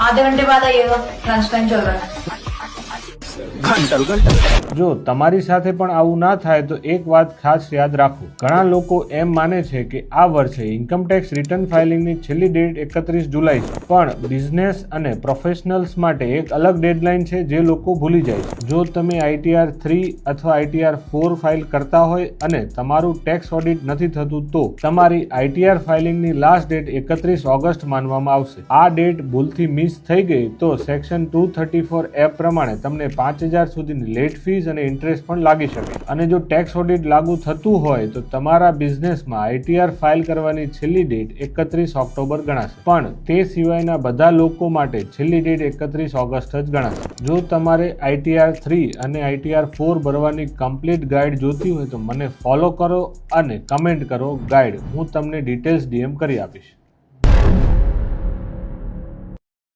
आधे घंटे बाद आइएगा, ट्रांसपेरेंट चल रहा है। જો તમારી સાથે પણ આવું ના થાય તો એક વાત ખાસ યાદ રાખો, ઘણા લોકો એમ માને છે કે આ વર્ષે ઇન્કમટેક્સ રિટર્ન ફાઇલિંગની છેલ્લી ડેટ 31 જુલાઈ છે, પણ બિઝનેસ અને પ્રોફેશનલ્સ માટે એક અલગ ડેડલાઇન છે જે લોકો ભૂલી જાય છે. જો તમે ITR 3 અથવા ITR 4 ફાઇલ કરતા હોય અને તમારું ટેક્સ ઓડિટ નથી થતું તો તમારી ITR ફાઇલિંગની લાસ્ટ ડેટ 31 ઓગસ્ટ માનવામાં આવશે. આ ડેટ ભૂલથી મિસ થઈ ગઈ તો સેક્શન 234F પ્રમાણે તમને 5,000 સુધીની લેટ ફીસ અને ઇન્ટરેસ્ટ પણ લાગી શકે. અને જો ટેક્સ ઓડિટ લાગુ થતું હોય તો તમારા બિઝનેસમાં ITR ફાઇલ કરવાની છેલ્લી ડેટ 31 ઓક્ટોબર ગણાશે, પણ તે સિવાયના બધા લોકો માટે છેલ્લી ડેટ 31 ઓગસ્ટ જ ગણાશે. જો તમારે ITR 3 અને ITR 4 ભરવાની કમ્પ્લીટ ગાઈડ જોતી હોય તો મને ફોલો કરો અને કમેન્ટ કરો ગાઈડ, હું તમને ડિટેલ્સ DM કરી આપીશ.